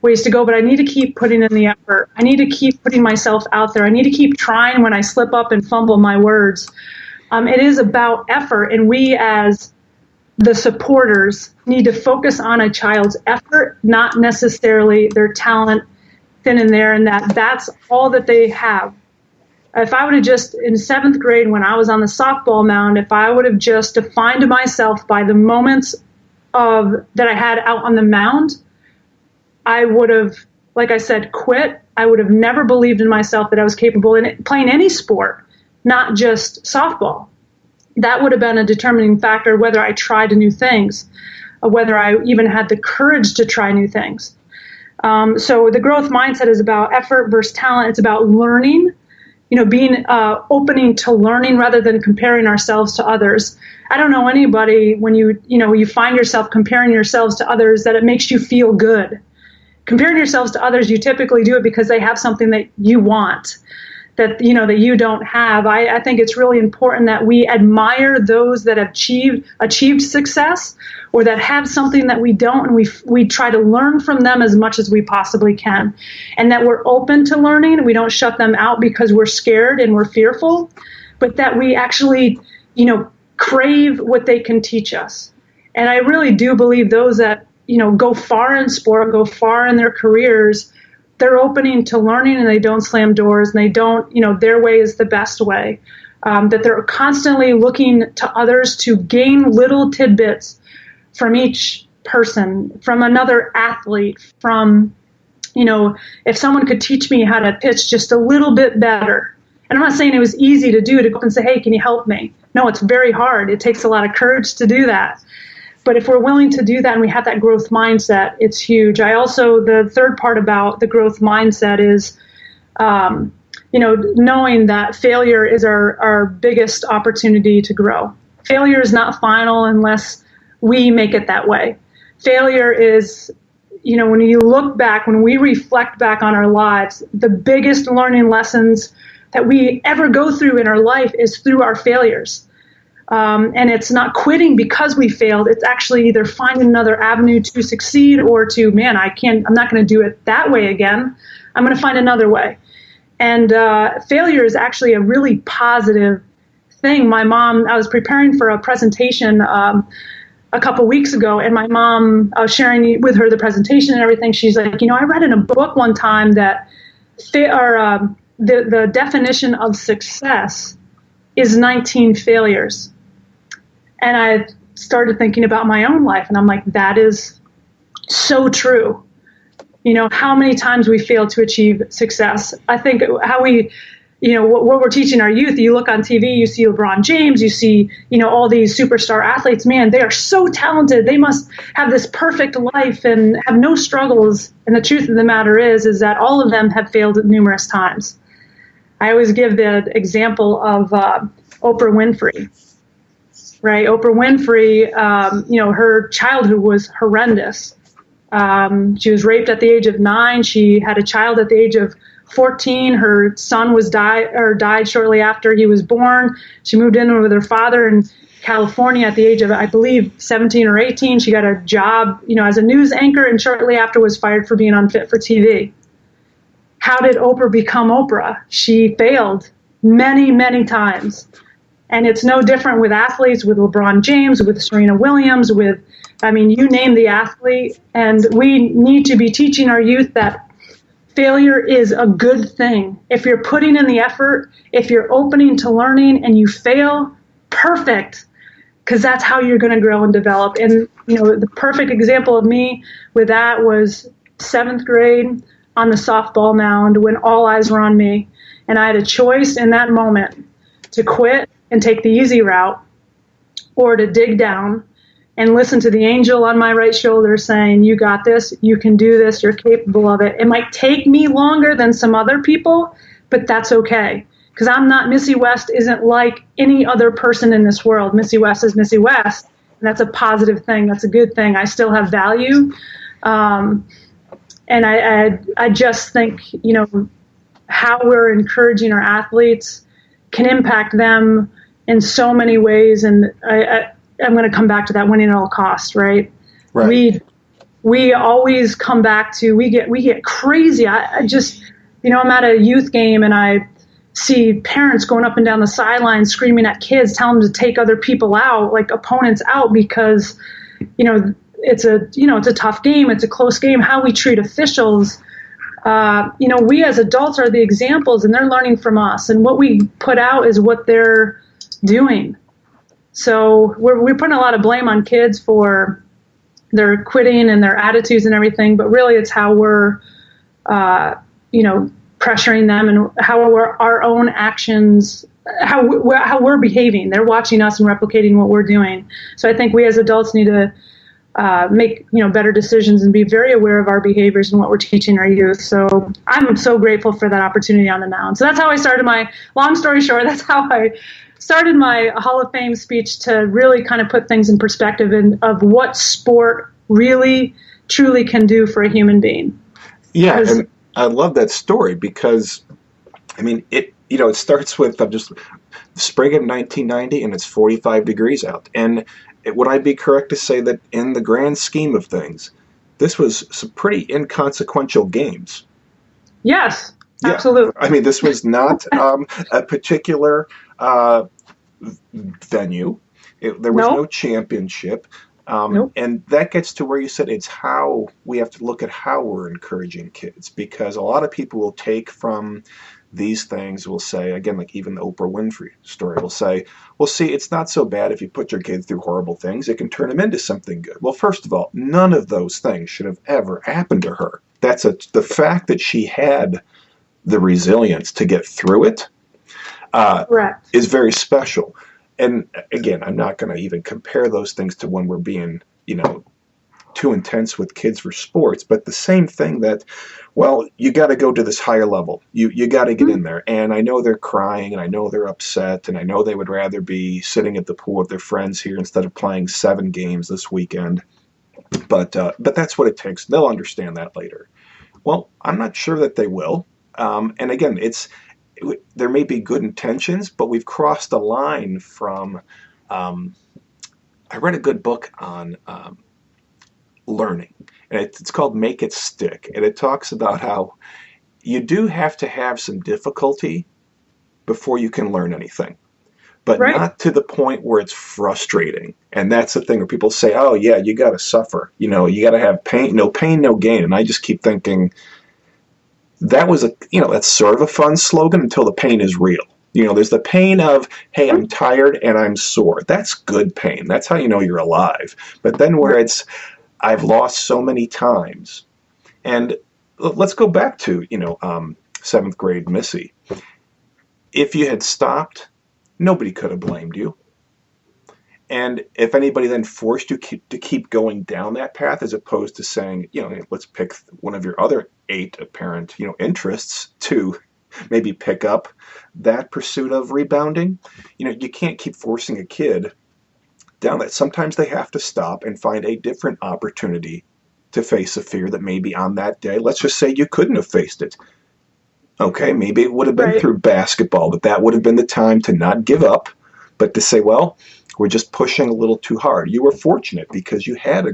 ways to go, but I need to keep putting in the effort. I need to keep putting myself out there. I need to keep trying when I slip up and fumble my words. It is about effort, and we as the supporters need to focus on a child's effort, not necessarily their talent then and there, and that's all that they have. If I would have just, in 7th grade when I was on the softball mound, if I would have just defined myself by the moments that I had out on the mound, I would have, like I said, quit. I would have never believed in myself that I was capable in playing any sport, not just softball. That would have been a determining factor whether I tried new things, whether I even had the courage to try new things. So the growth mindset is about effort versus talent. It's about learning, being opening to learning rather than comparing ourselves to others. I don't know anybody when you find yourself comparing yourselves to others that it makes you feel good. Comparing yourselves to others, you typically do it because they have something that you want, that you don't have. I think it's really important that we admire those that have achieved success, or that have something that we don't, and we try to learn from them as much as we possibly can, and that we're open to learning. We don't shut them out because we're scared and we're fearful, but that we actually crave what they can teach us. And I really do believe those that go far in sport, go far in their careers, they're opening to learning, and they don't slam doors, and they don't, their way is the best way. That they're constantly looking to others to gain little tidbits from each person, from another athlete, from, if someone could teach me how to pitch just a little bit better. And I'm not saying it was easy to do, to go up and say, hey, can you help me? No, it's very hard. It takes a lot of courage to do that. But if we're willing to do that and we have that growth mindset, it's huge. The third part about the growth mindset is, knowing that failure is our biggest opportunity to grow. Failure is not final unless we make it that way. Failure is, when you look back, when we reflect back on our lives, the biggest learning lessons that we ever go through in our life is through our failures. And it's not quitting because we failed. It's actually either finding another avenue to succeed, or to, I'm not going to do it that way again. I'm going to find another way. And failure is actually a really positive thing. My mom, I was preparing for a presentation a couple weeks ago, and my mom, I was sharing with her the presentation and everything. She's like, I read in a book one time that the definition of success is 19 failures. And I started thinking about my own life, and I'm like, that is so true. How many times we fail to achieve success. I think how we, what we're teaching our youth, you look on TV, you see LeBron James, you see, all these superstar athletes, man, they are so talented. They must have this perfect life and have no struggles. And the truth of the matter is that all of them have failed numerous times. I always give the example of Oprah Winfrey, right? Oprah Winfrey, her childhood was horrendous. She was raped at the age of 9. She had a child at the age of 14. Her son died shortly after he was born. She moved in with her father in California at the age of, I believe, 17 or 18. She got a job, as a news anchor, and shortly after was fired for being unfit for TV. How did Oprah become Oprah? She failed many, many times. And it's no different with athletes, with LeBron James, with Serena Williams, you name the athlete. And we need to be teaching our youth that failure is a good thing. If you're putting in the effort, if you're opening to learning and you fail, perfect, because that's how you're going to grow and develop. And, the perfect example of me with that was 7th grade on the softball mound when all eyes were on me. And I had a choice in that moment to quit and take the easy route, or to dig down and listen to the angel on my right shoulder saying, you got this, you can do this, you're capable of it. It might take me longer than some other people, but that's okay. Because Missy West isn't like any other person in this world. Missy West is Missy West. And that's a positive thing. That's a good thing. I still have value. And I just think, how we're encouraging our athletes can impact them in so many ways. And I'm going to come back to that, winning at all costs, right? Right. we always come back to, we get crazy. I just, I'm at a youth game and I see parents going up and down the sideline screaming at kids, telling them to take other people out, like opponents out, because, it's a tough game. It's a close game. How we treat officials. We as adults are the examples, and they're learning from us. And what we put out is what they're doing. So we're putting a lot of blame on kids for their quitting and their attitudes and everything. But really, it's how we're, pressuring them, and how our own actions, how we're behaving. They're watching us and replicating what we're doing. So I think we as adults need to make better decisions and be very aware of our behaviors and what we're teaching our youth. So I'm so grateful for that opportunity on the mound. So that's how I started my, long story short, that's how I started my Hall of Fame speech, to really kind of put things in perspective of what sport really, truly can do for a human being. Yeah, and I love that story because, it starts with just spring of 1990 and it's 45 degrees out. And would I be correct to say that in the grand scheme of things, this was some pretty inconsequential games? Yes, absolutely. This was not a particular venue. There was no championship. Nope. And that gets to where you said it's how we have to look at how we're encouraging kids, because a lot of people will take from these things, will say, again, like even the Oprah Winfrey story, will say, well, see, it's not so bad if you put your kids through horrible things. It can turn them into something good. Well, first of all, none of those things should have ever happened to her. The fact that she had the resilience to get through it is very special. And again, I'm not going to even compare those things to when we're being, too intense with kids for sports, but the same thing that, well, you got to go to this higher level. You got to get in there. And I know they're crying, and I know they're upset, and I know they would rather be sitting at the pool with their friends here instead of playing 7 games this weekend. But that's what it takes. They'll understand that later. Well, I'm not sure that they will. And again, there may be good intentions, but we've crossed a line from, I read a good book on learning, and it's called Make It Stick. And it talks about how you do have to have some difficulty before you can learn anything, but not to the point where it's frustrating. And that's the thing where people say, oh yeah, you got to suffer, you got to have pain, no gain. And I just keep thinking, that was that's sort of a fun slogan until the pain is real. There's the pain of, hey, I'm tired and I'm sore. That's good pain. That's how you know you're alive. But then where it's, I've lost so many times. And let's go back to, 7th grade Missy. If you had stopped, nobody could have blamed you. And if anybody then forced you to keep going down that path, as opposed to saying, let's pick one of your other 8 apparent, interests to maybe pick up that pursuit of rebounding, you can't keep forcing a kid down that. Sometimes they have to stop and find a different opportunity to face a fear that maybe on that day, let's just say you couldn't have faced it. Okay, maybe it would have been through basketball, but that would have been the time to not give up, but to say, well, we're just pushing a little too hard. You were fortunate because you had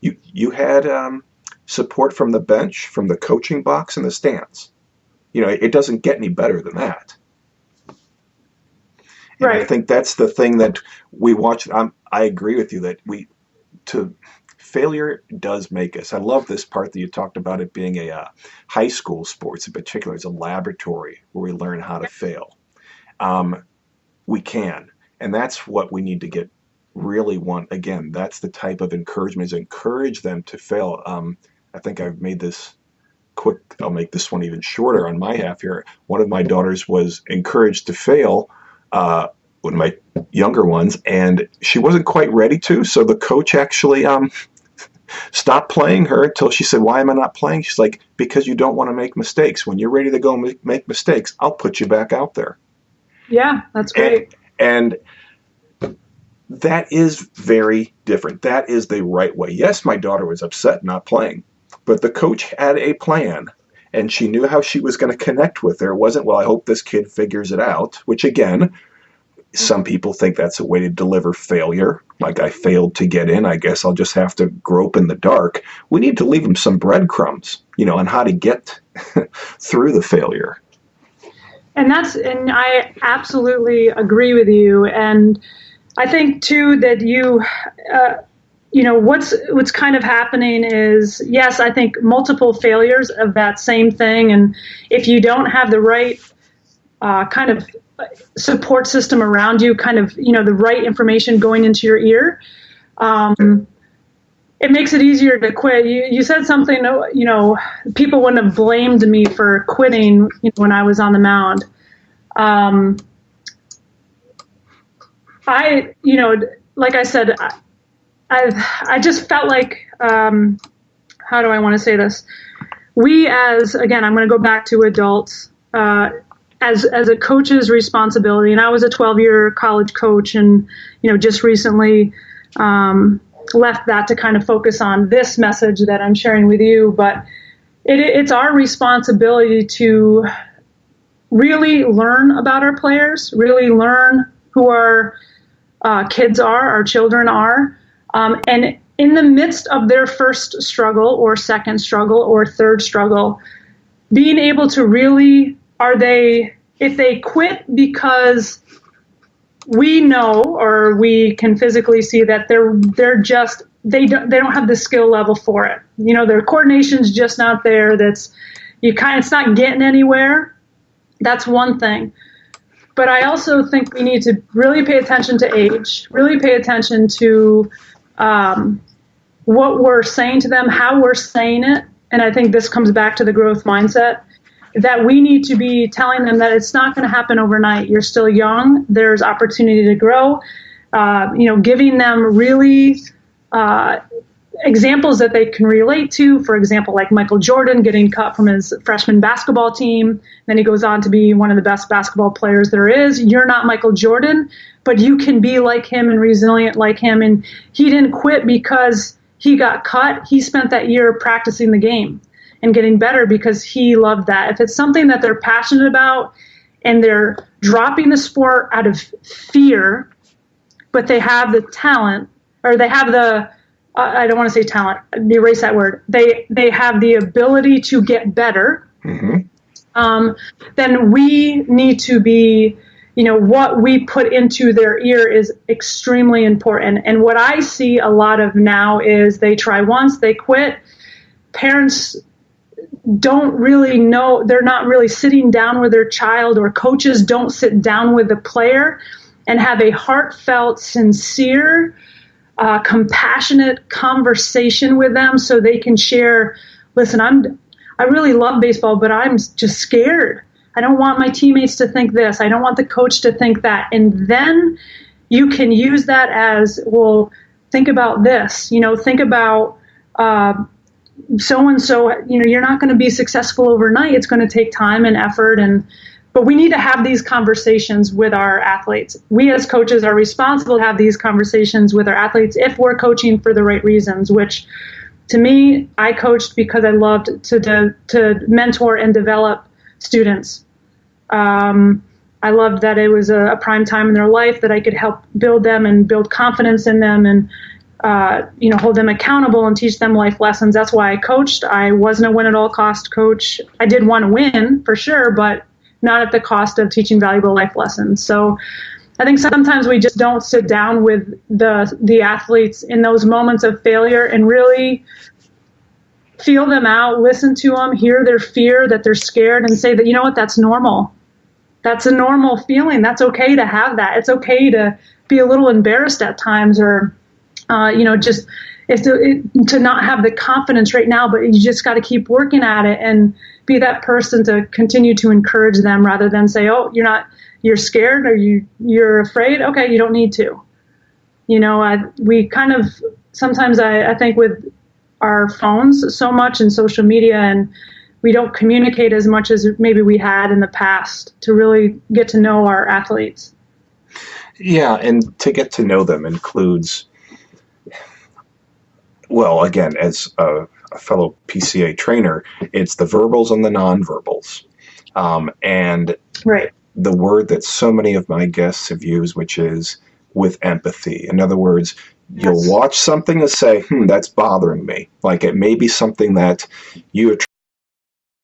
you had support from the bench, from the coaching box, and the stands. It doesn't get any better than that. And I think that's the thing that we watch. I agree with you that failure does make us. I love this part that you talked about it being a high school sports in particular. It's a laboratory where we learn how to fail. We can. And that's what we need to really want. Again, that's the type of encouragement, is encourage them to fail. I think I've made this quick. I'll make this one even shorter on my half here. One of my daughters was encouraged to fail, one of my younger ones, and she wasn't quite ready to. So the coach actually stopped playing her until she said, why am I not playing? She's like, because you don't want to make mistakes. When you're ready to go make mistakes, I'll put you back out there. Yeah, that's great. And that is very different. That is the right way. Yes, my daughter was upset not playing, but the coach had a plan, and she knew how she was going to connect with her. It wasn't, well, I hope this kid figures it out, which again, Some people think that's a way to deliver failure. Like, I failed to get in, I guess I'll just have to grope in the dark. We need to leave them some breadcrumbs, on how to get through the failure. And I absolutely agree with you. And I think too that what's kind of happening is, yes, I think multiple failures of that same thing. And if you don't have the right kind of support system around you, kind of, the right information going into your ear, it makes it easier to quit. You said something, people wouldn't have blamed me for quitting when I was on the mound. Like I said, I just felt like, how do I want to say this? Again, I'm going to go back to adults, as a coach's responsibility. And I was a 12-year college coach and, just recently, left that to kind of focus on this message that I'm sharing with you. But it's our responsibility to really learn about our players, really learn who our kids are, our children are. And in the midst of their first struggle or second struggle or third struggle, being able to really, if they quit because we know or we can physically see that they don't have the skill level for it. Their coordination's just not there. It's not getting anywhere. That's one thing. But I also think we need to really pay attention to age, really pay attention to what we're saying to them, how we're saying it. And I think this comes back to the growth mindset, that we need to be telling them that it's not going to happen overnight. You're still young. There's opportunity to grow. Giving them really examples that they can relate to. For example, like Michael Jordan getting cut from his freshman basketball team. Then he goes on to be one of the best basketball players there is. You're not Michael Jordan, but you can be like him and resilient like him. And he didn't quit because he got cut. He spent that year practicing the game and getting better because he loved that. If it's something that they're passionate about and they're dropping the sport out of fear, but they have the talent, or they have I don't want to say talent, erase that word. They have the ability to get better. Mm-hmm. Then we need to be, what we put into their ear is extremely important. And what I see a lot of now is they try once, they quit. Parents don't really know, they're not really sitting down with their child, or coaches don't sit down with the player and have a heartfelt, sincere, compassionate conversation with them so they can share, listen, I really love baseball, but I'm just scared. I don't want my teammates to think this. I don't want the coach to think that. And then you can use that as, well, think about this, think about so-and-so, you're not going to be successful overnight. It's going to take time and effort. But we need to have these conversations with our athletes. We as coaches are responsible to have these conversations with our athletes if we're coaching for the right reasons, which to me, I coached because I loved to mentor and develop students. I loved that it was a prime time in their life that I could help build them and build confidence in them and hold them accountable and teach them life lessons. That's why I coached. I wasn't a win-at-all-cost coach. I did want to win for sure, but not at the cost of teaching valuable life lessons. So I think sometimes we just don't sit down with the athletes in those moments of failure and really feel them out, listen to them, hear their fear, that they're scared, and say that, you know what, that's normal. That's a normal feeling. That's okay to have that. It's okay to be a little embarrassed at times, or just to not have the confidence right now, but you just got to keep working at it and be that person to continue to encourage them rather than say, oh, you're scared or you're afraid. Okay, you don't need to. We kind of, sometimes I think with our phones so much and social media, and we don't communicate as much as maybe we had in the past to really get to know our athletes. Yeah, and to get to know them includes, well, again, as a fellow PCA trainer, it's the verbals and the nonverbals. And right. the word that so many of my guests have used, which is with empathy. In other words, you'll Yes. watch something and say, that's bothering me. Like it may be something that you